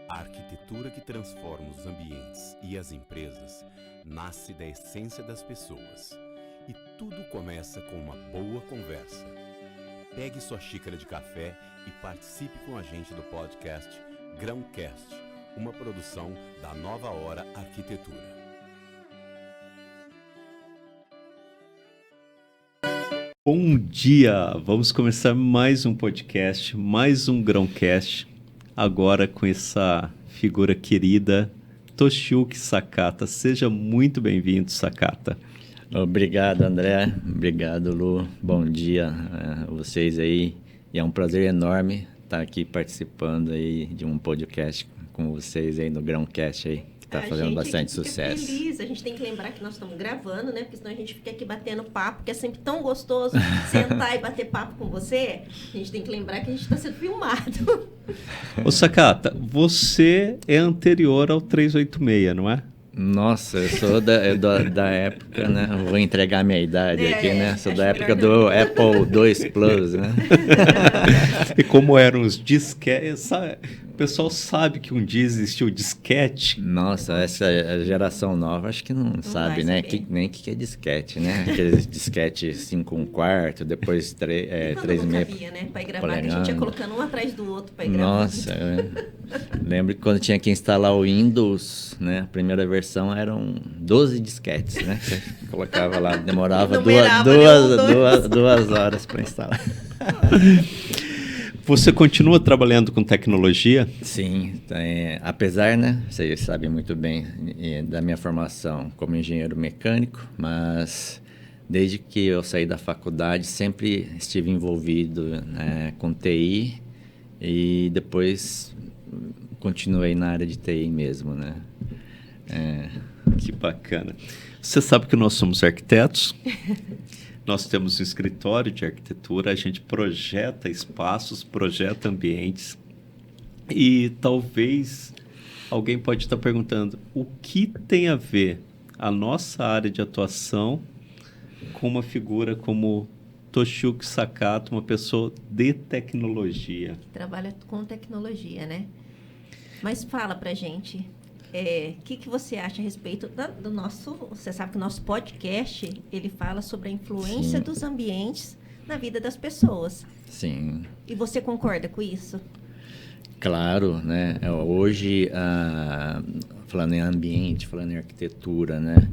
A arquitetura que transforma os ambientes e as empresas nasce da essência das pessoas. E tudo começa com uma boa conversa. Pegue sua xícara de café e participe com a gente do podcast Grãocast, uma produção da Nova Hora Arquitetura. Bom dia! Vamos começar mais um podcast, mais um Grãocast, agora com essa figura querida, Toshiyuki Sakata. Seja muito bem-vindo, Sakata. Obrigado, André. Obrigado, Lu. Bom dia a vocês aí. E é um prazer enorme estar aqui participando aí de um podcast com vocês aí no Grãocast aí, que está fazendo bastante sucesso. Feliz. A gente tem que lembrar que nós estamos gravando, né? Porque senão a gente fica aqui batendo papo, que é sempre tão gostoso sentar e bater papo com você. A gente tem que lembrar que a gente está sendo filmado. Ô, Sakata, você é anterior ao 386, não é? Nossa, eu sou da época, né? Vou entregar minha idade aqui, né? Sou da época do Apple II Plus, né? E como eram os disquetes, o pessoal sabe que um dia existiu disquete. Nossa, essa geração nova acho que não sabe, né? Nem o que é disquete, né? Aqueles disquete 5/4, depois 3,5. Não cabia, né? Para ir gravar, que a gente ia colocando um atrás do outro para ir gravar. Nossa, lembro que quando tinha que instalar o Windows, né? A primeira versão eram 12 disquetes, né? Você colocava lá, demorava duas horas para instalar. Você continua trabalhando com tecnologia? Sim, apesar, né, vocês sabem muito bem da minha formação como engenheiro mecânico, mas desde que eu saí da faculdade sempre estive envolvido, né, com TI e depois continuei na área de TI mesmo, né? Que bacana. Você sabe que nós somos arquitetos? Nós temos um escritório de arquitetura, a gente projeta espaços, projeta ambientes. E talvez alguém pode estar perguntando, o que tem a ver a nossa área de atuação com uma figura como Toshiyuki Sakata, uma pessoa de tecnologia? Trabalha com tecnologia, né? Mas fala pra gente, o que você acha a respeito do nosso... Você sabe que o nosso podcast, ele fala sobre a influência dos ambientes na vida das pessoas. Sim. E você concorda com isso? Claro, né? Hoje, falando em ambiente, falando em arquitetura, né?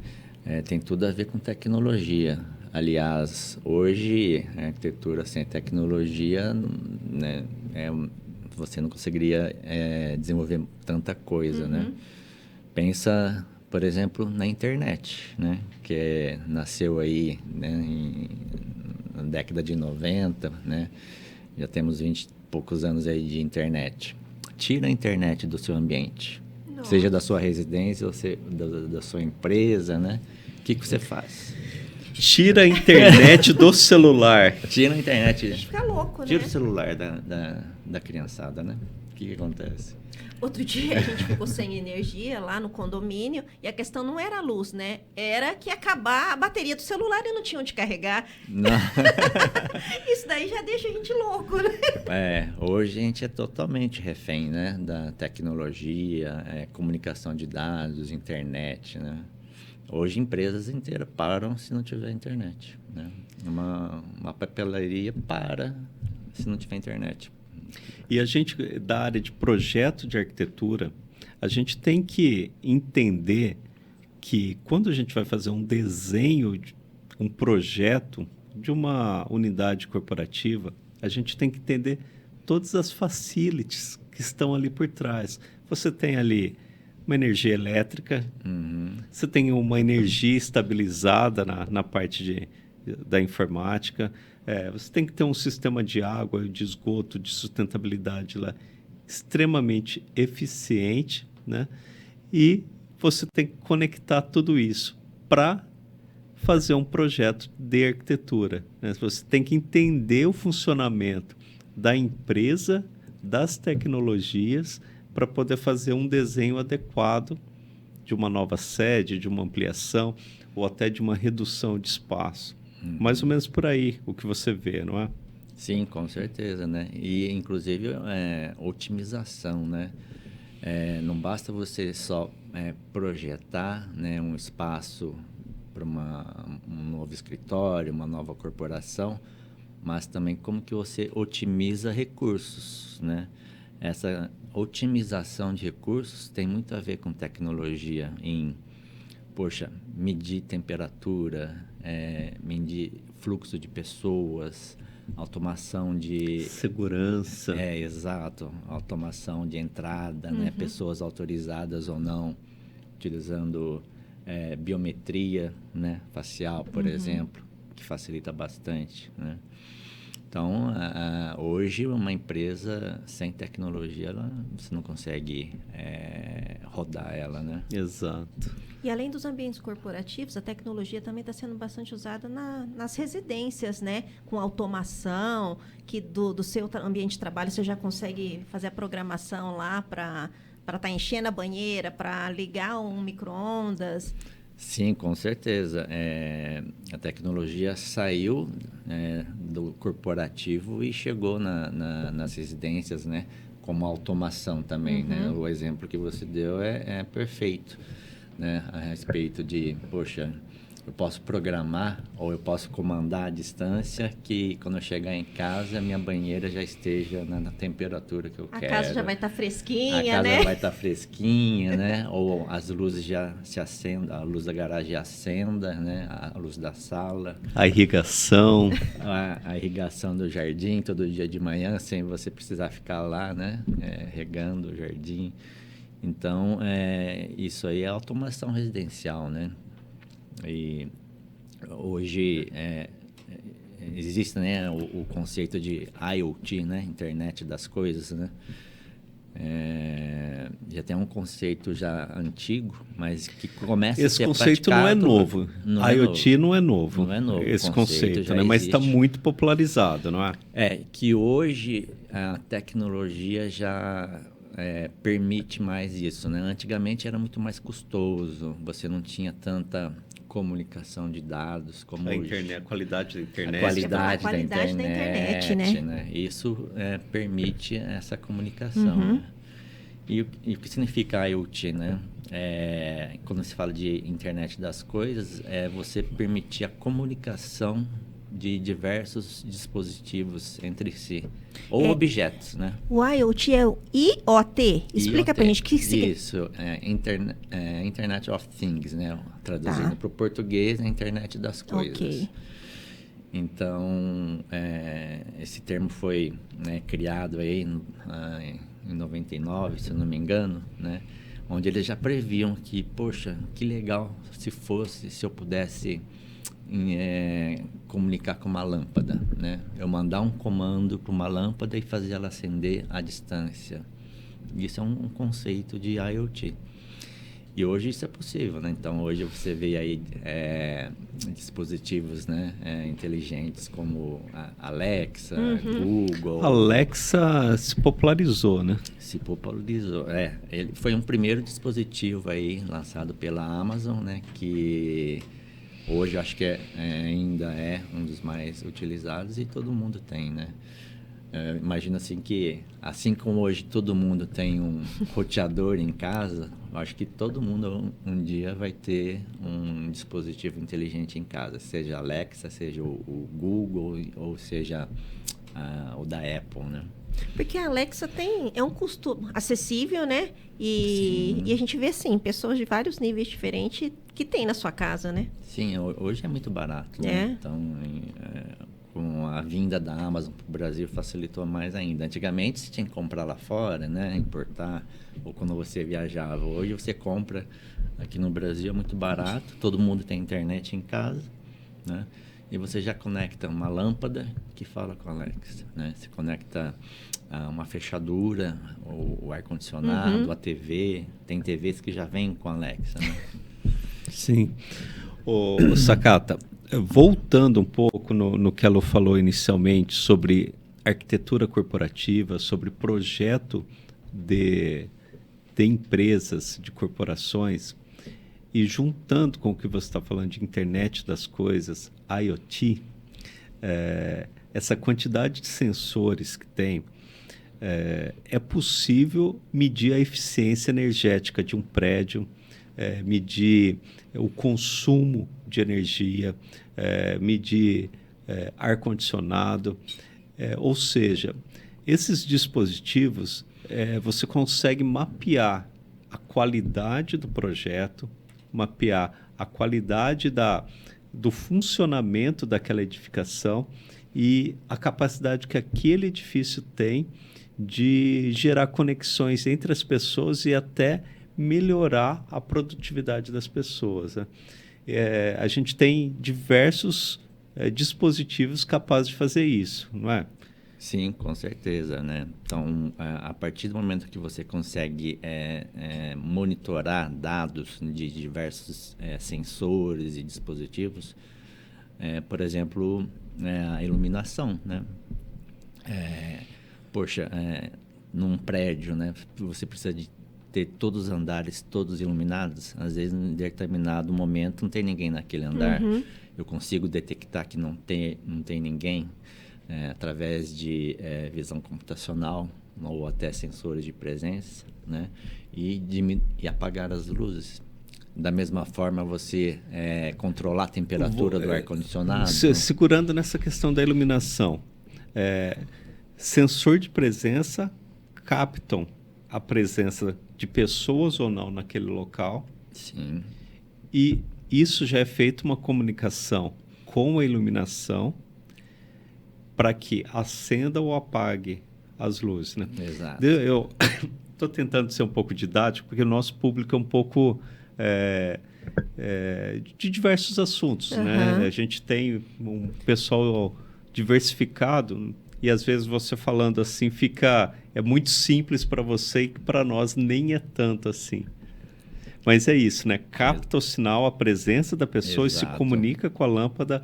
Tem tudo a ver com tecnologia. Aliás, hoje, a arquitetura sem tecnologia, né? Você não conseguiria desenvolver tanta coisa, né? Pensa, por exemplo, na internet, né? Que nasceu aí, né, na década de 90, né? Já temos 20 e poucos anos aí de internet. Tira a internet do seu ambiente, seja da sua residência ou da sua empresa, né? O que você faz? Tira a internet do celular. Tira a internet. A gente fica louco, né? Tira o celular da criançada, né? O que acontece? Outro dia a gente ficou sem energia lá no condomínio e a questão não era a luz, né? Era que ia acabar a bateria do celular e não tinha onde carregar. Não. Isso daí já deixa a gente louco, né? Hoje a gente é totalmente refém, né? Da tecnologia, comunicação de dados, internet, né? Hoje empresas inteiras param se não tiver internet, né? Uma papelaria para se não tiver internet. E a gente, da área de projeto de arquitetura, a gente tem que entender que quando a gente vai fazer um desenho, um projeto de uma unidade corporativa, a gente tem que entender todas as facilities que estão ali por trás. Você tem ali uma energia elétrica, você tem uma energia estabilizada na parte da informática, você tem que ter um sistema de água, de esgoto, de sustentabilidade lá extremamente eficiente, né? E você tem que conectar tudo isso para fazer um projeto de arquitetura, né? Você tem que entender o funcionamento da empresa, das tecnologias, para poder fazer um desenho adequado de uma nova sede, de uma ampliação ou até de uma redução de espaço. Mais ou menos por aí o que você vê, não é? Sim, com certeza, né? E, inclusive, otimização, né? Não basta você só projetar, né, um espaço para um novo escritório, uma nova corporação, mas também como que você otimiza recursos, né? Essa otimização de recursos tem muito a ver com tecnologia medir temperatura, medir fluxo de pessoas, automação de... Segurança. Exato. Automação de entrada, né? Pessoas autorizadas ou não, utilizando biometria, né? Facial, por exemplo, que facilita bastante, né? Então, hoje, uma empresa sem tecnologia, você não consegue rodar ela, né? Exato. E além dos ambientes corporativos, a tecnologia também está sendo bastante usada nas residências, né? Com automação, que do seu ambiente de trabalho você já consegue fazer a programação lá para estar enchendo a banheira, para ligar um micro-ondas. Sim, com certeza. A tecnologia saiu do corporativo e chegou nas residências, né? Como automação também, né? O exemplo que você deu é perfeito, né? A respeito de, eu posso programar ou eu posso comandar à distância que quando eu chegar em casa, a minha banheira já esteja na temperatura que eu quero. A casa já vai estar fresquinha, né? A casa vai estar fresquinha, né? Ou as luzes já se acendam, a luz da garagem acenda, né? A luz da sala. A irrigação. A irrigação do jardim todo dia de manhã, sem você precisar ficar lá, né? Regando o jardim. Então, isso aí é automação residencial, né? E hoje existe, né, o conceito de IoT, né, Internet das Coisas, né? Já tem um conceito já antigo, mas que começa a ser praticado. Esse conceito não é novo. IoT não é novo. Não é novo. Esse conceito, né? Mas está muito popularizado, não é? Que hoje a tecnologia já permite mais isso, né? Antigamente era muito mais custoso, você não tinha tanta comunicação de dados como a qualidade da internet. A qualidade da internet, né? Isso permite essa comunicação. Né? E o que significa IoT, né? Quando se fala de internet das coisas, é você permitir a comunicação de diversos dispositivos entre si, ou objetos, né? O IoT é o IoT. Explica pra gente o que significa. Isso, Internet of Things, né? Traduzindo para o português, a internet das coisas. Ok. Então, esse termo foi criado aí em 99, se eu não me engano, né? Onde eles já previam que, que legal se eu pudesse comunicar com uma lâmpada, né? Eu mandar um comando para uma lâmpada e fazer ela acender à distância. Isso é um conceito de IoT. E hoje isso é possível, né? Então, hoje você vê aí dispositivos, né, inteligentes como a Alexa, Google. Alexa se popularizou, né? Se popularizou, Ele foi um primeiro dispositivo aí lançado pela Amazon, né? Que hoje acho que ainda é um dos mais utilizados e todo mundo tem, né? Imagina assim que, assim como hoje todo mundo tem um roteador em casa, eu acho que todo mundo um dia vai ter um dispositivo inteligente em casa, seja Alexa, seja o Google ou seja o da Apple, né? Porque a Alexa é um custo acessível, né? E a gente vê, assim, pessoas de vários níveis diferentes que tem na sua casa, né? Sim, hoje é muito barato, né? Então, com a vinda da Amazon para o Brasil facilitou mais ainda. Antigamente você tinha que comprar lá fora, né? Importar, ou quando você viajava. Hoje você compra aqui no Brasil, é muito barato, todo mundo tem internet em casa, né? E você já conecta uma lâmpada que fala com a Alexa, né? Você conecta uma fechadura, o ar-condicionado, a TV. Tem TVs que já vêm com a Alexa, né? Sim. O Sakata, voltando um pouco no que ela falou inicialmente sobre arquitetura corporativa, sobre projeto de empresas, de corporações, e juntando com o que você está falando de internet das coisas, IoT, essa quantidade de sensores que tem, é possível medir a eficiência energética de um prédio, medir o consumo de energia, medir ar-condicionado. Ou seja, esses dispositivos, você consegue mapear a qualidade do projeto, mapear a qualidade do funcionamento daquela edificação e a capacidade que aquele edifício tem de gerar conexões entre as pessoas e até melhorar a produtividade das pessoas, né? A gente tem diversos dispositivos capazes de fazer isso, não é? Sim, com certeza, né? Então, a partir do momento que você consegue monitorar dados de diversos sensores e dispositivos, por exemplo, a iluminação, né? Num prédio, né? Você precisa de ter todos os andares todos iluminados. Às vezes, em determinado momento, não tem ninguém naquele andar. Uhum. Eu consigo detectar que não tem ninguém através de visão computacional ou até sensores de presença, né? E apagar as luzes. Da mesma forma, você controlar a temperatura do ar-condicionado. Segurando nessa questão da iluminação, sensor de presença captam a presença de pessoas ou não naquele local. Sim. E isso já é feito uma comunicação com a iluminação para que acenda ou apague as luzes, né? Exato. Eu estou tentando ser um pouco didático, porque o nosso público é um pouco de diversos assuntos, né? A gente tem um pessoal diversificado e às vezes você falando assim é muito simples para você e para nós nem é tanto assim. Mas é isso, né? Capta o sinal, a presença da pessoa. Exato. E se comunica com a lâmpada.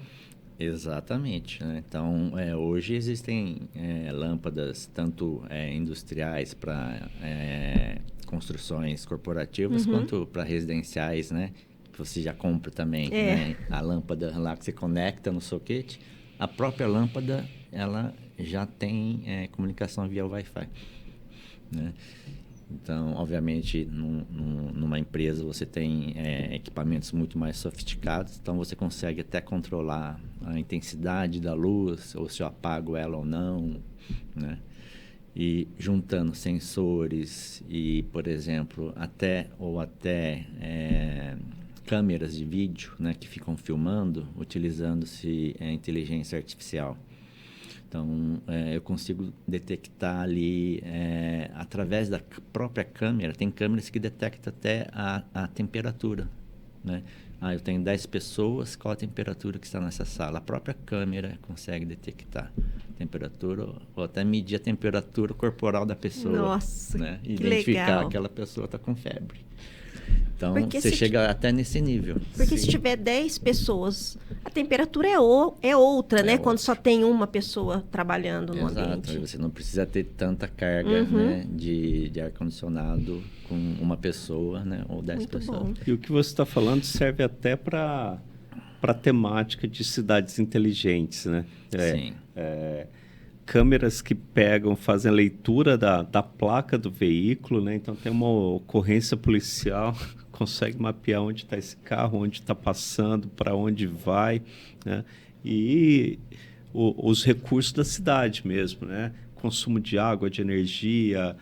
Exatamente, né? Então, hoje existem lâmpadas tanto industriais para construções corporativas quanto para residenciais, né? Que você já compra também, né? A lâmpada lá que você conecta no soquete. A própria lâmpada, ela já tem comunicação via Wi-Fi, né? Então, obviamente, numa empresa você tem equipamentos muito mais sofisticados, então você consegue até controlar a intensidade da luz, ou se eu apago ela ou não, né? E juntando sensores e, por exemplo, até câmeras de vídeo, né, que ficam filmando, utilizando-se inteligência artificial. Então, eu consigo detectar ali, através da própria câmera, tem câmeras que detectam até a temperatura, né? Eu tenho 10 pessoas, qual a temperatura que está nessa sala? A própria câmera consegue detectar a temperatura ou até medir a temperatura corporal da pessoa. Nossa, né? que identificar legal. aquela pessoa está com febre. Então, Porque você chega até nesse nível. Porque se tiver 10 pessoas, a temperatura é outra, né? outra. Quando só tem uma pessoa trabalhando no ambiente. Exato. Você não precisa ter tanta carga, né, de ar-condicionado com uma pessoa, né, ou 10 Muito pessoas. bom. E o que você está falando serve até para a temática de cidades inteligentes, né? Sim. Câmeras que fazem a leitura da placa do veículo, né? Então tem uma ocorrência policial, consegue mapear onde está esse carro, onde está passando, para onde vai, né? E os recursos da cidade mesmo, né? Consumo de água, de energia,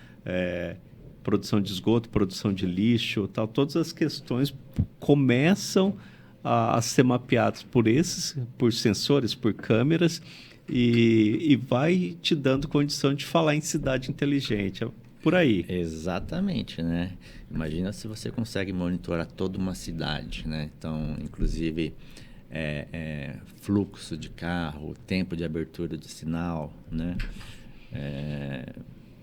produção de esgoto, produção de lixo, tal. Todas as questões começam a ser mapeadas por sensores, por câmeras, e vai te dando condição de falar em cidade inteligente. É por aí. Exatamente, né? Imagina se você consegue monitorar toda uma cidade, né? Então, inclusive, fluxo de carro, tempo de abertura de sinal, né?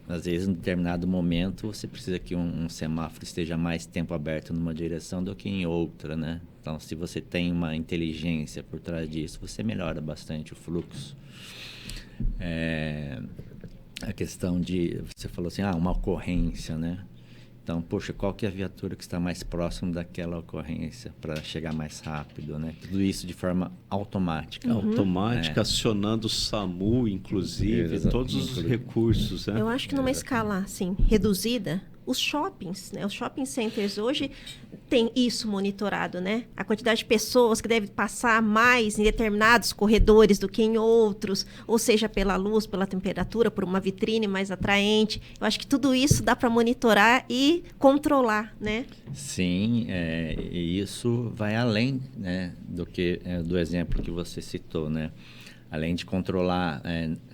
Às vezes, em determinado momento, você precisa que um semáforo esteja mais tempo aberto numa direção do que em outra, né? Então, se você tem uma inteligência por trás disso, você melhora bastante o fluxo. A questão de... Você falou assim, uma ocorrência, né? Então, poxa, qual que é a viatura que está mais próximo daquela ocorrência para chegar mais rápido, né? Tudo isso de forma automática. Automática, acionando o SAMU, inclusive, todos os recursos. Né? Eu acho que numa escala assim, reduzida, os shoppings, né? Os shopping centers hoje têm isso monitorado, né? A quantidade de pessoas que devem passar mais em determinados corredores do que em outros, ou seja, pela luz, pela temperatura, por uma vitrine mais atraente. Eu acho que tudo isso dá para monitorar e controlar, né? Sim, e isso vai além, né, do exemplo que você citou, né? Além de controlar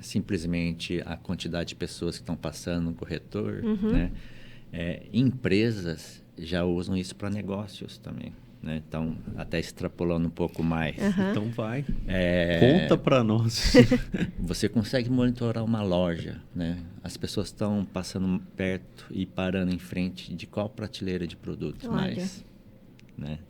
simplesmente a quantidade de pessoas que estão passando no corretor, né? Empresas já usam isso para negócios também, né? Então, até extrapolando um pouco mais. Então vai, conta para nós. Você consegue monitorar uma loja, né? As pessoas estão passando perto e parando em frente de qual prateleira de produtos mais, né?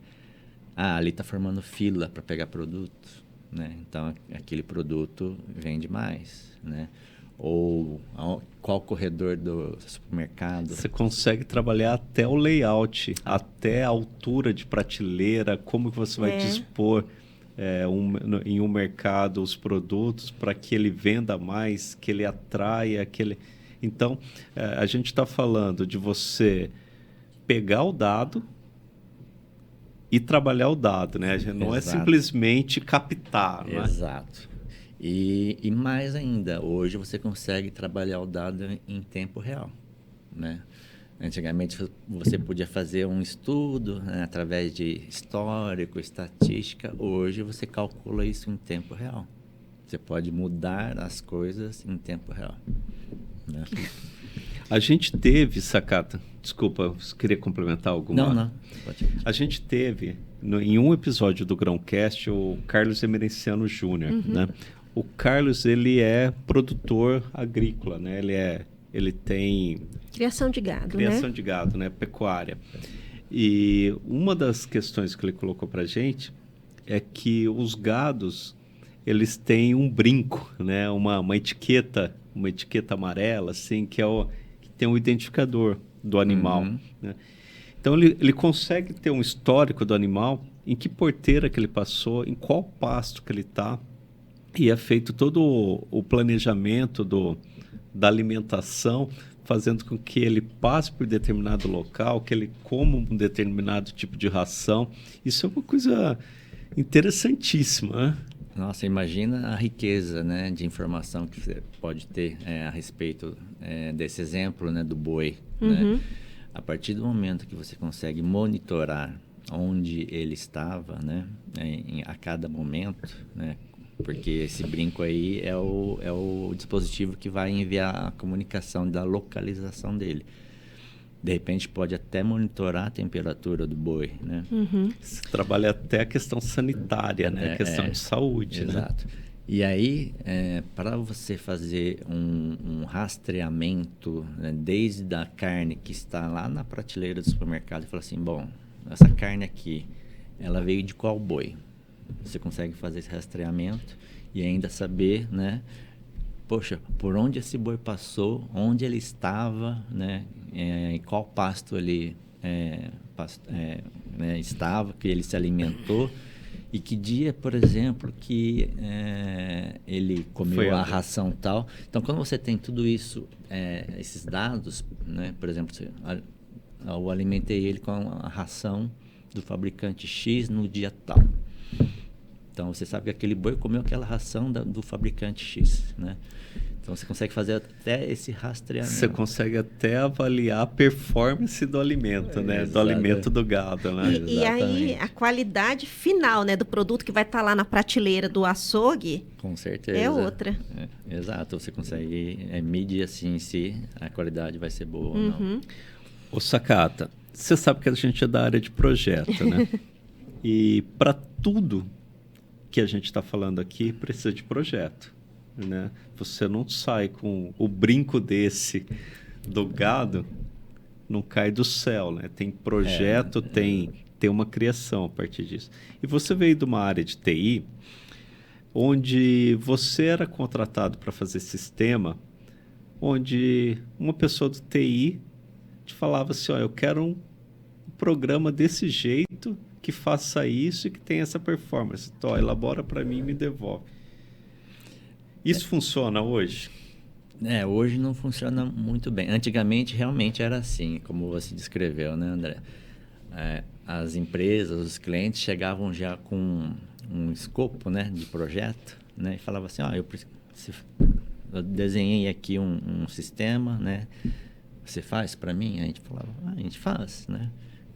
Ali está formando fila para pegar produtos, né? Então, aquele produto vende mais, né? Ou qual corredor do supermercado. Você consegue trabalhar até o layout, até a altura de prateleira, como que você vai dispor em um mercado os produtos para que ele venda mais, que ele atraia, que ele... Então, a gente está falando de você pegar o dado e trabalhar o dado, né? Não é simplesmente captar, né? Exato. E mais ainda, hoje você consegue trabalhar o dado em tempo real, né? Antigamente você podia fazer um estudo, né, através de histórico, estatística. Hoje você calcula isso em tempo real. Você pode mudar as coisas em tempo real, né? A gente teve, Sakata, desculpa, você queria complementar alguma? Não. Pode. A gente teve, em um episódio do Grãocast, o Carlos Emerenciano Júnior, né? O Carlos, ele é produtor agrícola, né? Ele tem... Criação de gado, Criação de gado, né? Pecuária. E uma das questões que ele colocou para a gente é que os gados, eles têm um brinco, né? Uma etiqueta amarela, assim, que tem um identificador do animal, né? Então, ele consegue ter um histórico do animal, em que porteira que ele passou, em qual pasto que ele está, e é feito todo o planejamento da alimentação, fazendo com que ele passe por determinado local, que ele coma um determinado tipo de ração. Isso é uma coisa interessantíssima, né? Nossa, imagina a riqueza, né, de informação que você pode ter a respeito desse exemplo, né, do boi, né? A partir do momento que você consegue monitorar onde ele estava, né, a cada momento, né? Porque esse brinco aí é o dispositivo que vai enviar a comunicação da localização dele. De repente, pode até monitorar a temperatura do boi, né? Você trabalha até a questão sanitária, né? A questão de saúde, exato. Né? E aí, para você fazer um rastreamento, né, desde a carne que está lá na prateleira do supermercado, e falar assim, bom, essa carne aqui, ela veio de qual boi? Você consegue fazer esse rastreamento e ainda saber, né? Poxa, por onde esse boi passou, onde ele estava, né? Em qual pasto ele né, estava, que ele se alimentou e que dia, por exemplo, que ele comeu a ração tal. Então, quando você tem tudo isso, esses dados, né? Por exemplo, eu alimentei ele com a ração do fabricante X no dia tal. Então, você sabe que aquele boi comeu aquela ração do fabricante X, né? Então, você consegue fazer até esse rastreamento. Você consegue até avaliar a performance do alimento, né? Do alimento do gado, né? E aí, a qualidade final, né, do produto que vai estar lá na prateleira do açougue... Com certeza. É outra. Exato. Você consegue medir assim se a qualidade vai ser boa ou não. Ô, Sakata, você sabe que a gente é da área de projeto, né? E para tudo que a gente está falando aqui, precisa de projeto, né? Você não sai com o brinco desse do gado, não cai do céu, né? Tem projeto, tem uma criação a partir disso. E você veio de uma área de TI, onde você era contratado para fazer sistema, onde uma pessoa do TI te falava assim, ó, eu quero um programa desse jeito, que faça isso e que tenha essa performance. Então, elabora para mim e me devolve. Isso funciona hoje? Hoje não funciona muito bem. Antigamente, realmente era assim, como você descreveu, né, André? As empresas, os clientes chegavam já com um escopo, né, de projeto, né, e falavam assim, eu desenhei aqui um sistema, né, você faz para mim? A gente falava, a gente faz, né?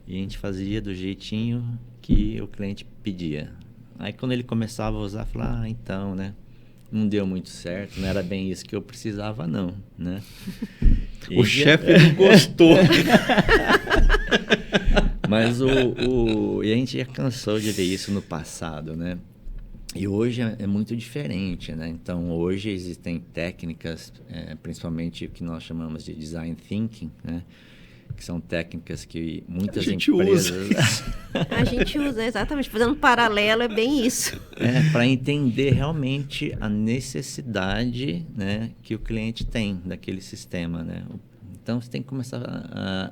E a gente fazia do jeitinho que o cliente pedia. Aí quando ele começava a usar, falava, então, né? Não deu muito certo, não era bem isso que eu precisava, não, né? O chefe não gostou. Mas e a gente já cansou de ver isso no passado, né? E hoje é muito diferente, né? Então, hoje existem técnicas, principalmente o que nós chamamos de design thinking, né? Que são técnicas que muitas empresas... A gente usa, exatamente. Fazendo um paralelo, é bem isso. Para entender realmente a necessidade, né, que o cliente tem daquele sistema, né? Então, você tem que começar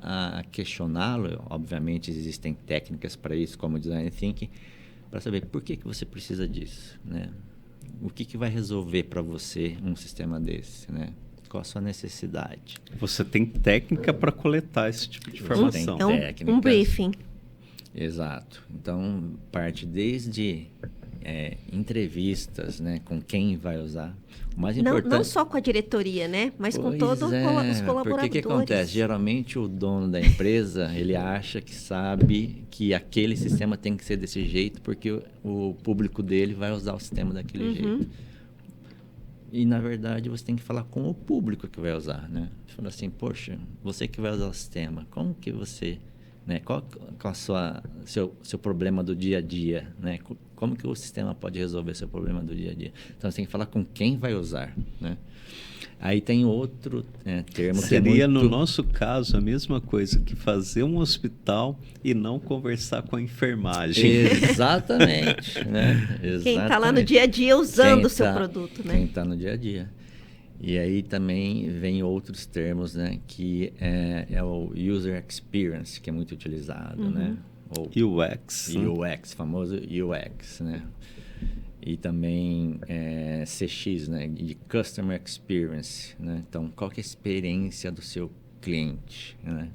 a questioná-lo. Obviamente, existem técnicas para isso, como o design thinking, para saber por que você precisa disso, né? O que vai resolver para você um sistema desse, né? Qual a sua necessidade? Você tem técnica para coletar esse tipo de informação. É um briefing. Exato. Então, parte desde entrevistas, né, com quem vai usar. O mais importante... Não só com a diretoria, né? Mas com todos os colaboradores. Porque o que acontece? Geralmente o dono da empresa, ele acha que sabe que aquele sistema tem que ser desse jeito porque o público dele vai usar o sistema daquele jeito. E, na verdade, você tem que falar com o público que vai usar, né? Você fala assim, poxa, você que vai usar o sistema, como que você... Né? Qual seu problema do dia a dia, né? Como que o sistema pode resolver seu problema do dia a dia? Então, você tem que falar com quem vai usar, né? Aí tem outro termo que seria, no nosso caso, a mesma coisa que fazer um hospital e não conversar com a enfermagem. Exatamente, né? Quem está lá no dia a dia usando o seu produto, né? Quem está no dia a dia. E aí também vem outros termos, né? Que é o User Experience, que é muito utilizado, né? Ou UX, famoso UX, né? E também CX, né? De Customer Experience, né? Então, qual que é a experiência do seu cliente, né?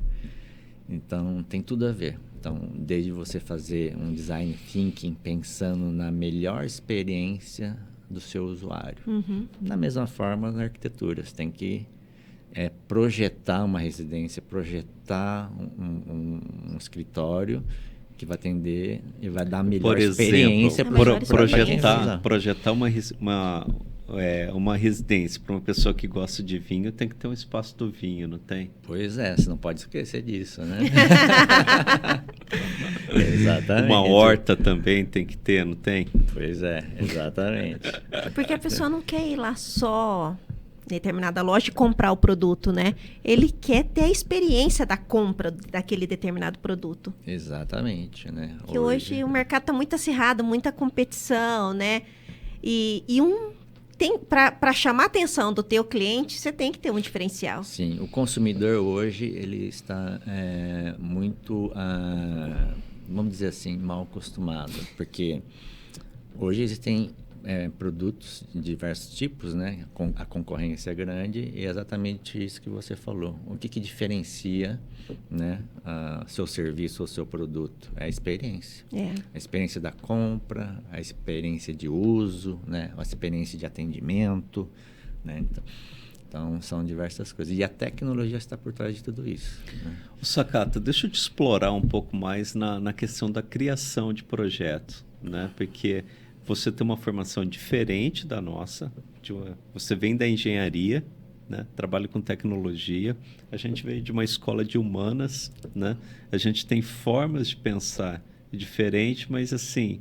Então, tem tudo a ver. Então, desde você fazer um design thinking pensando na melhor experiência do seu usuário. Da mesma forma, na arquitetura, você tem que projetar uma residência, projetar um escritório que vai atender e vai dar a melhor experiência para projetar uma residência para uma pessoa que gosta de vinho, tem que ter um espaço do vinho, não tem? Pois é, você não pode esquecer disso, né? Exatamente. Uma horta também tem que ter, não tem? Pois é, exatamente. Porque a pessoa não quer ir lá só em determinada loja e comprar o produto, né? Ele quer ter a experiência da compra daquele determinado produto. Exatamente, né? Que hoje o mercado está muito acirrado, muita competição, né? E para chamar a atenção do teu cliente, você tem que ter um diferencial. Sim, o consumidor hoje ele está muito, vamos dizer assim, mal acostumado, porque hoje existem produtos de diversos tipos, né? A concorrência é grande e é exatamente isso que você falou. O que diferencia, né, seu serviço ou seu produto? É a experiência. A experiência da compra, a experiência de uso, né? A experiência de atendimento, né? Então, são diversas coisas. E a tecnologia está por trás de tudo isso, né? Sakata, deixa eu te explorar um pouco mais na questão da criação de projetos, né? Porque você tem uma formação diferente da nossa. Você vem da engenharia, né? Trabalha com tecnologia. A gente veio de uma escola de humanas, né? A gente tem formas de pensar diferentes, mas assim,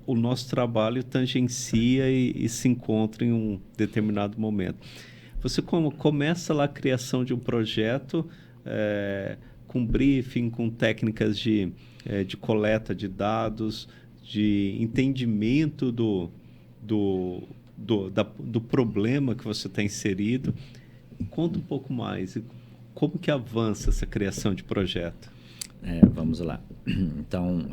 o nosso trabalho tangencia e se encontra em um determinado momento. Você começa lá a criação de um projeto com briefing, com técnicas de coleta de dados, de entendimento do problema que você está inserido. Conta um pouco mais. como que avança essa criação de projeto? Vamos lá. Então,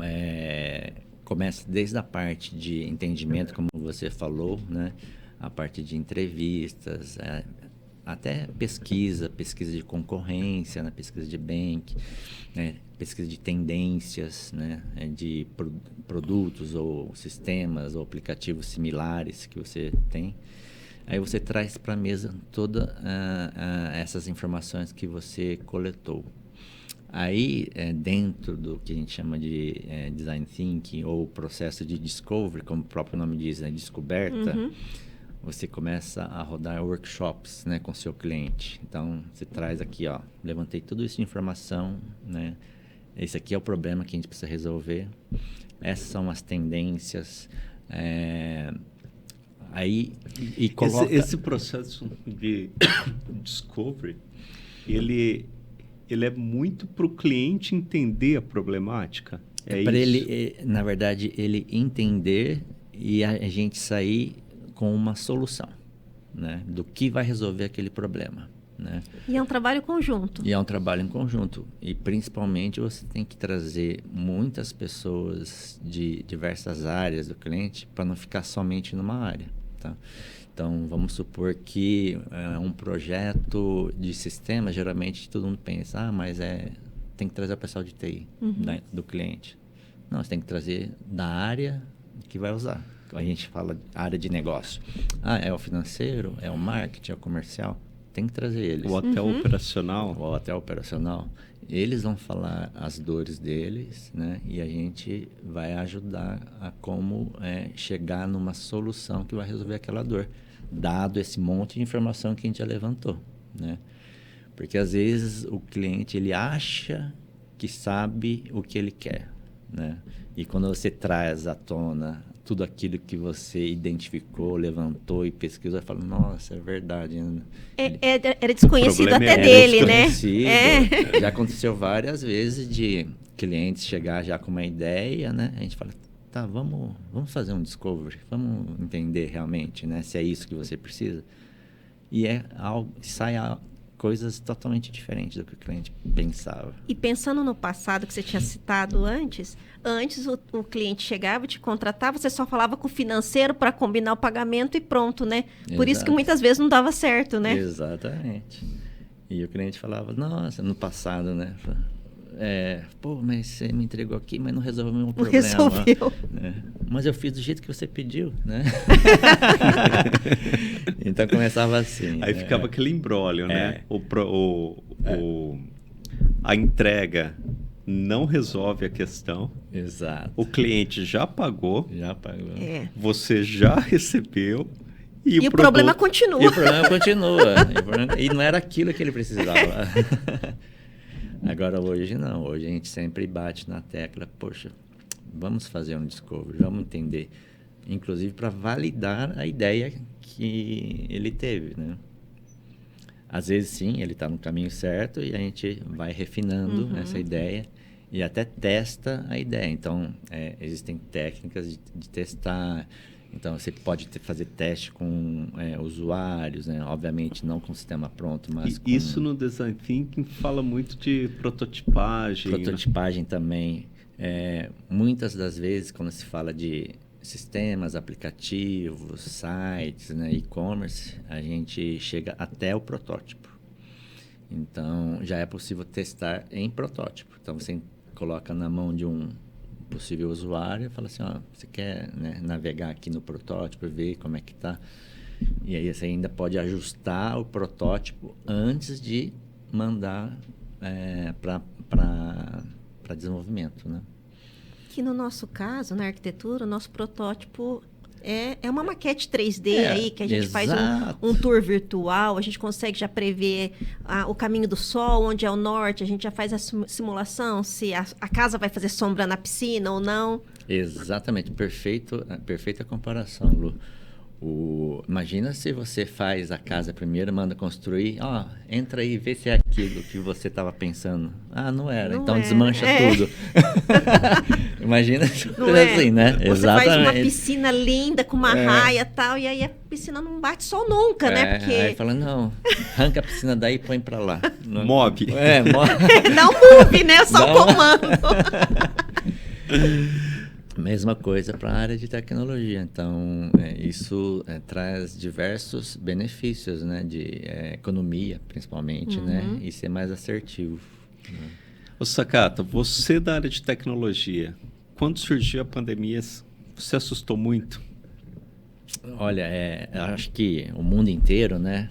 começa desde a parte de entendimento, como você falou, né? A parte de entrevistas, até pesquisa de concorrência, né? Pesquisa de bank, né? Pesquisa de tendências, né? De produtos ou sistemas ou aplicativos similares que você tem. Aí você traz para a mesa todas essas informações que você coletou. Aí, dentro do que a gente chama de design thinking ou processo de discovery, como o próprio nome diz, né? Descoberta, você começa a rodar workshops, né? Com seu cliente. Então, você traz aqui, ó, levantei tudo isso de informação, né? Esse aqui é o problema que a gente precisa resolver. Essas são as tendências. Aí, e coloca... Esse processo de discovery, ele é muito para o cliente entender a problemática. Para ele, na verdade, ele entender e a gente sair com uma solução, né? Do que vai resolver aquele problema, né? E é um trabalho conjunto. E é um trabalho em conjunto. E, principalmente, você tem que trazer muitas pessoas de diversas áreas do cliente para não ficar somente numa área, tá? Então, vamos supor que um projeto de sistema, geralmente todo mundo pensa, mas tem que trazer o pessoal de TI do cliente. Não, você tem que trazer da área que vai usar. A gente fala área de negócio. É o financeiro, é o marketing, é o comercial. Tem que trazer eles. Ou até operacional. Ou até operacional. Eles vão falar as dores deles, né? E a gente vai ajudar a como chegar numa solução que vai resolver aquela dor, dado esse monte de informação que a gente já levantou, né? Porque às vezes o cliente ele acha que sabe o que ele quer, né? E quando você traz à tona tudo aquilo que você identificou, levantou e pesquisou, fala, nossa, é verdade. Era desconhecido até dele, né? Já aconteceu várias vezes de clientes chegar já com uma ideia, né? A gente fala, tá, vamos fazer um discovery, vamos entender realmente, né? Se é isso que você precisa. E sai coisas totalmente diferentes do que o cliente pensava. E pensando no passado que você tinha citado antes o cliente chegava, te contratava, você só falava com o financeiro para combinar o pagamento e pronto, né? Exato. Por isso que muitas vezes não dava certo, né? Exatamente. E o cliente falava, nossa, no passado, né? Mas você me entregou aqui, mas não resolveu o meu problema. Resolveu. Né? Mas eu fiz do jeito que você pediu, né? Então começava assim. Aí ficava aquele imbróglio, né? A entrega não resolve a questão. Exato. O cliente já pagou. Você já recebeu. E o problema continua. E o problema continua. E não era aquilo que ele precisava. Agora, hoje não. Hoje a gente sempre bate na tecla, poxa, vamos fazer um discovery, vamos entender. Inclusive para validar a ideia que ele teve, né? Às vezes, sim, ele está no caminho certo e a gente vai refinando essa ideia e até testa a ideia. Então, existem técnicas de testar. Então, você pode fazer teste com usuários, né? Obviamente, não com o sistema pronto, mas com... Isso no Design Thinking fala muito de prototipagem. Prototipagem também. Muitas das vezes, quando se fala de sistemas, aplicativos, sites, né, e-commerce, a gente chega até o protótipo. Então, já é possível testar em protótipo. Então, você coloca na mão de um possível usuário e fala assim, você quer, né, navegar aqui no protótipo e ver como é que está? E aí você ainda pode ajustar o protótipo antes de mandar para desenvolvimento, né? Que no nosso caso, na arquitetura, o nosso protótipo é uma maquete 3D aí, que a gente faz um tour virtual, a gente consegue já prever o caminho do sol, onde é o norte, a gente já faz a simulação, se a casa vai fazer sombra na piscina ou não. Exatamente, perfeita comparação, Lu. Imagina se você faz a casa primeiro, manda construir, entra aí, vê se é aquilo que você estava pensando. Não era, Não então era. desmancha tudo. Imagina Não é? assim, né? Você Exatamente. faz uma piscina linda, com uma raia e tal, e aí a piscina não bate sol nunca, né? Porque... Aí fala, não, arranca a piscina daí e põe pra lá. Mob. Não move, né? Só o comando. Mesma coisa para a área de tecnologia. Então, isso traz diversos benefícios, né? De economia, principalmente, né? E ser mais assertivo. Né? Ô, Sakata, você da área de tecnologia, quando surgiu a pandemia, você assustou muito? Olha, eu acho que o mundo inteiro, né?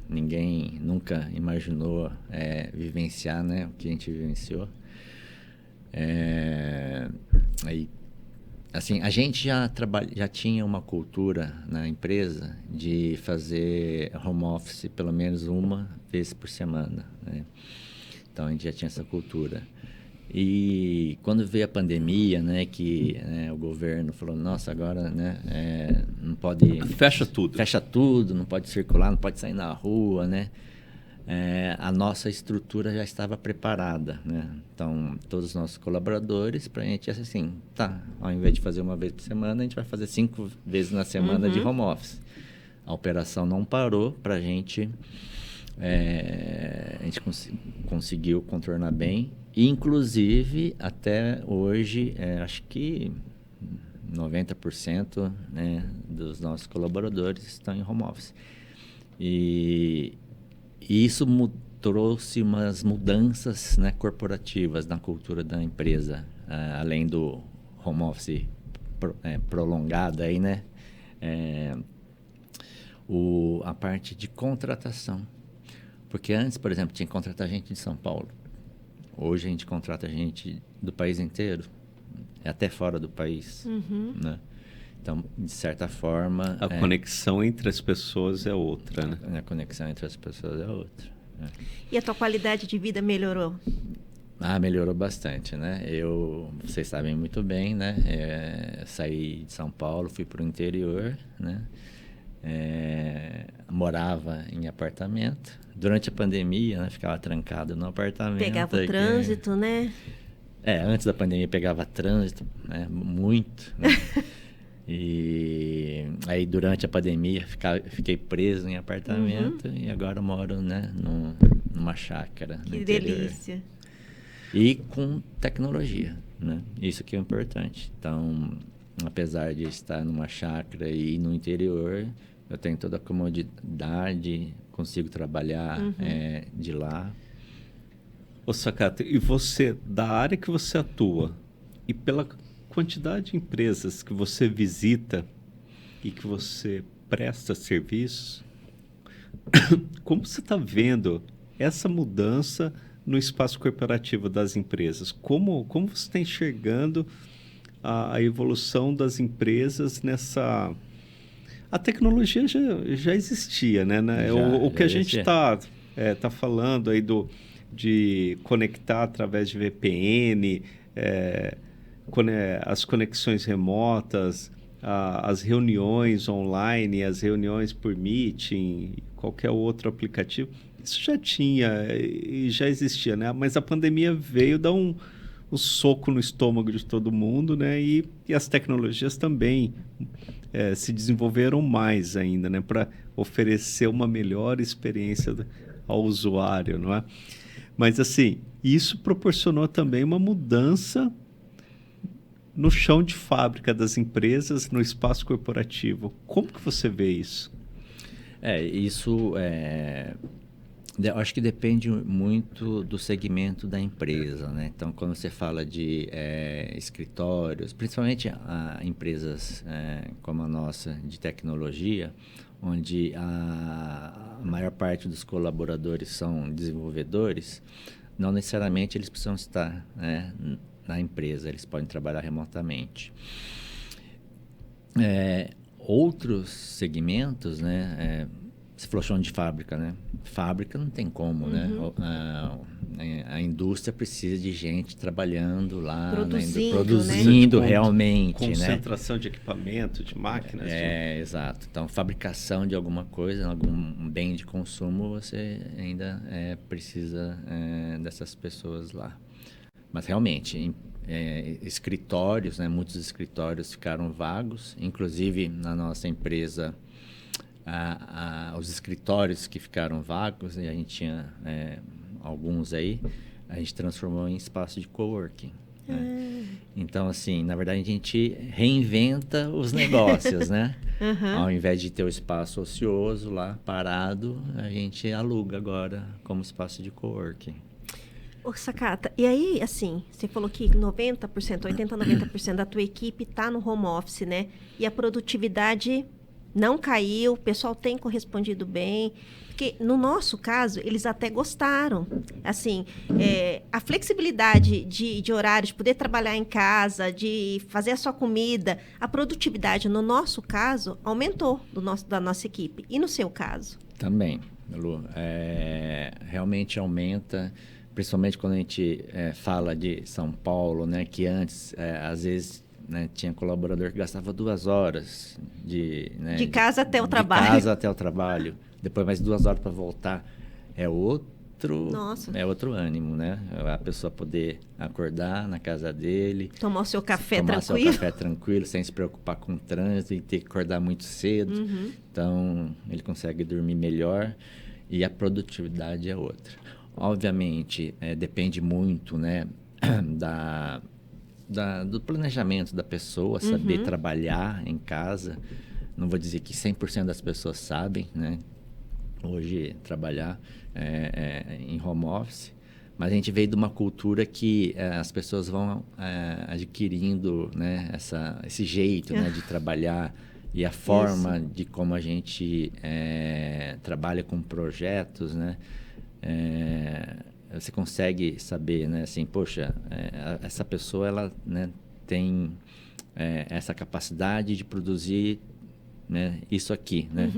Ninguém nunca imaginou vivenciar, né? O que a gente vivenciou. Aí, assim, a gente já tinha uma cultura na empresa de fazer home office pelo menos uma vez por semana, né? Então a gente já tinha essa cultura. E quando veio a pandemia, né, que o governo falou, nossa, agora, né, não pode... Fecha tudo, não pode circular, não pode sair na rua, né? A nossa estrutura já estava preparada, né? Então, todos os nossos colaboradores, para a gente, assim, ao invés de fazer uma vez por semana, a gente vai fazer 5 vezes na semana de home office. A operação não parou para a gente conseguiu contornar bem, e, inclusive, até hoje, acho que 90%, né, dos nossos colaboradores estão em home office. E isso trouxe umas mudanças, né, corporativas na cultura da empresa, além do home office prolongado aí, né? A parte de contratação. Porque antes, por exemplo, tinha que contratar gente de São Paulo. Hoje a gente contrata gente do país inteiro, até fora do país, né? Então, de certa forma... A conexão entre as pessoas é outra, né? A conexão entre as pessoas é outra. Né? E a tua qualidade de vida melhorou? Melhorou bastante, né? Vocês sabem muito bem, né? Saí de São Paulo, fui para o interior, né? Morava em apartamento. Durante a pandemia, né? Ficava trancado no apartamento. Pegava o trânsito, né? Antes da pandemia pegava trânsito, né? Muito, né? E aí, durante a pandemia, fiquei preso em apartamento e agora moro, né, numa chácara. Que delícia! E com tecnologia, né? Isso que é importante. Então, apesar de estar numa chácara e no interior, eu tenho toda a comodidade, consigo trabalhar de lá. Ô, Sakata, e você, da área que você atua, e pela quantidade de empresas que você visita e que você presta serviços, como você está vendo essa mudança no espaço corporativo das empresas? Como você está enxergando a evolução das empresas nessa... A tecnologia já existia, né? O que a gente está falando aí de conectar através de VPN, as conexões remotas, as reuniões online, as reuniões por meeting, qualquer outro aplicativo, isso já tinha e já existia, né? Mas a pandemia veio dar um soco no estômago de todo mundo, né? E as tecnologias também se desenvolveram mais ainda, né? Para oferecer uma melhor experiência ao usuário, não é? Mas, assim, isso proporcionou também uma mudança no chão de fábrica das empresas, no espaço corporativo. Como que você vê isso? Eu acho que depende muito do segmento da empresa, né? Então, quando você fala de escritórios, principalmente empresas como a nossa de tecnologia, onde a maior parte dos colaboradores são desenvolvedores, não necessariamente eles precisam estar, né, na empresa, eles podem trabalhar remotamente. Outros segmentos, né, Você falou chão de fábrica, né? Fábrica não tem como, né? A indústria precisa de gente trabalhando lá, produzindo né? realmente, concentração de equipamento, de máquinas. Exato. Então, fabricação de alguma coisa, algum bem de consumo, você ainda precisa dessas pessoas lá. Mas realmente, escritórios, né? Muitos escritórios ficaram vagos, inclusive na nossa empresa. Os escritórios que ficaram vagos, e a gente tinha alguns aí, a gente transformou em espaço de coworking. Né? Então, assim, na verdade, a gente reinventa os negócios, né? Ao invés de ter o espaço ocioso lá, parado, a gente aluga agora como espaço de coworking. Ô, Sakata, e aí, assim, você falou que 90%, 80%, 90% da tua equipe está no home office, né? E a produtividade não caiu, o pessoal tem correspondido bem. Porque, no nosso caso, eles até gostaram. Assim, a flexibilidade de horário, de poder trabalhar em casa, de fazer a sua comida, a produtividade, no nosso caso, aumentou da nossa equipe. E no seu caso? Também, Lu. Realmente aumenta, principalmente quando a gente fala de São Paulo, né? Que antes, às vezes... Né, tinha colaborador que gastava 2 horas de casa até o trabalho. De casa até o trabalho. Depois mais 2 horas para voltar. É outro ânimo, né? A pessoa poder acordar na casa dele. Tomar o seu café tranquilo, sem se preocupar com o trânsito e ter que acordar muito cedo. Então, ele consegue dormir melhor e a produtividade é outra. Obviamente, depende muito, né, do planejamento da pessoa, saber trabalhar em casa. Não vou dizer que 100% das pessoas sabem, né? Hoje, trabalhar em home office. Mas a gente veio de uma cultura que as pessoas vão adquirindo, né, esse jeito, né, de trabalhar. E a forma de como a gente trabalha com projetos, né? Você consegue saber, né, assim, poxa, essa pessoa, ela, né, tem essa capacidade de produzir, né, isso aqui, né?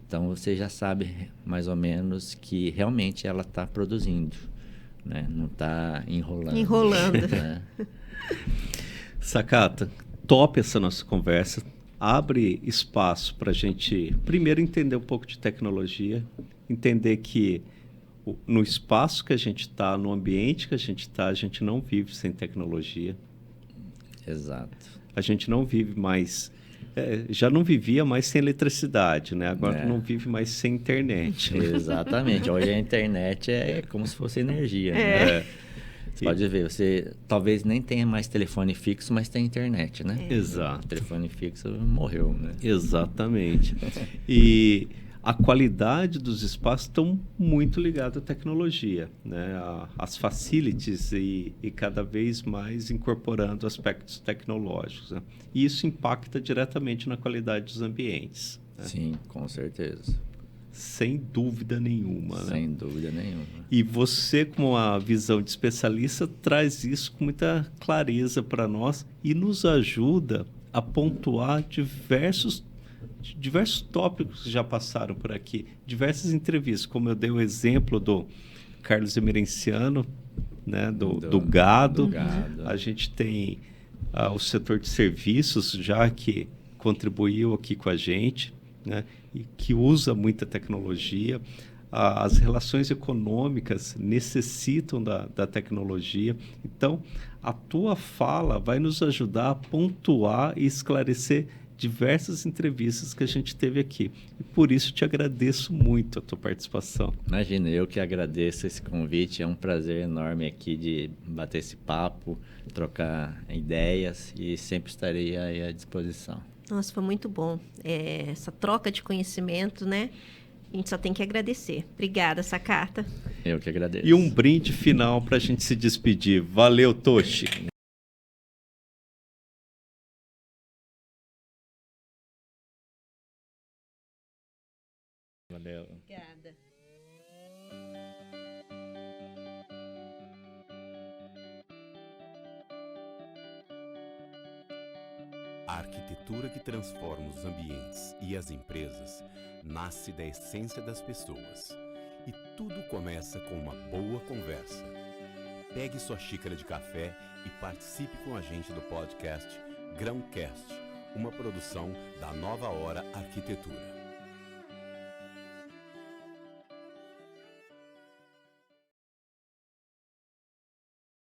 Então, você já sabe, mais ou menos, que realmente ela está produzindo, né? Não está enrolando. Né? Sakata, top essa nossa conversa. Abre espaço para a gente, primeiro, entender um pouco de tecnologia, entender que no espaço que a gente está, no ambiente que a gente está, a gente não vive sem tecnologia. Exato. A gente não vive mais... já não vivia mais sem eletricidade, né? Agora não vive mais sem internet. Né? Exatamente. Hoje a internet é como se fosse energia. Né? Você pode ver, você talvez nem tenha mais telefone fixo, mas tem internet, né? Exato. O telefone fixo morreu, né? Exatamente. E... a qualidade dos espaços estão muito ligados à tecnologia, né? As facilities e cada vez mais incorporando aspectos tecnológicos. Né? E isso impacta diretamente na qualidade dos ambientes. Né? Sim, com certeza. Sem dúvida nenhuma. Sem né? dúvida nenhuma. E você, com uma visão de especialista, traz isso com muita clareza para nós e nos ajuda a pontuar diversos tópicos que já passaram por aqui, diversas entrevistas, como eu dei o exemplo do Carlos Emerenciano, né, do gado. A gente tem o setor de serviços já que contribuiu aqui com a gente, né, e que usa muita tecnologia. As relações econômicas necessitam da tecnologia. Então, a tua fala vai nos ajudar a pontuar e esclarecer diversas entrevistas que a gente teve aqui. E por isso te agradeço muito a tua participação. Imagina, eu que agradeço esse convite. É um prazer enorme aqui de bater esse papo, trocar ideias e sempre estarei aí à disposição. Nossa, foi muito bom. Essa troca de conhecimento, né? A gente só tem que agradecer. Obrigada, Sakata. Eu que agradeço. E um brinde final para a gente se despedir. Valeu, Toshi. Valeu. Obrigada. A arquitetura que transforma os ambientes e as empresas nasce da essência das pessoas. E tudo começa com uma boa conversa. Pegue sua xícara de café e participe com a gente do podcast Grãocast, uma produção da Nova Hora Arquitetura.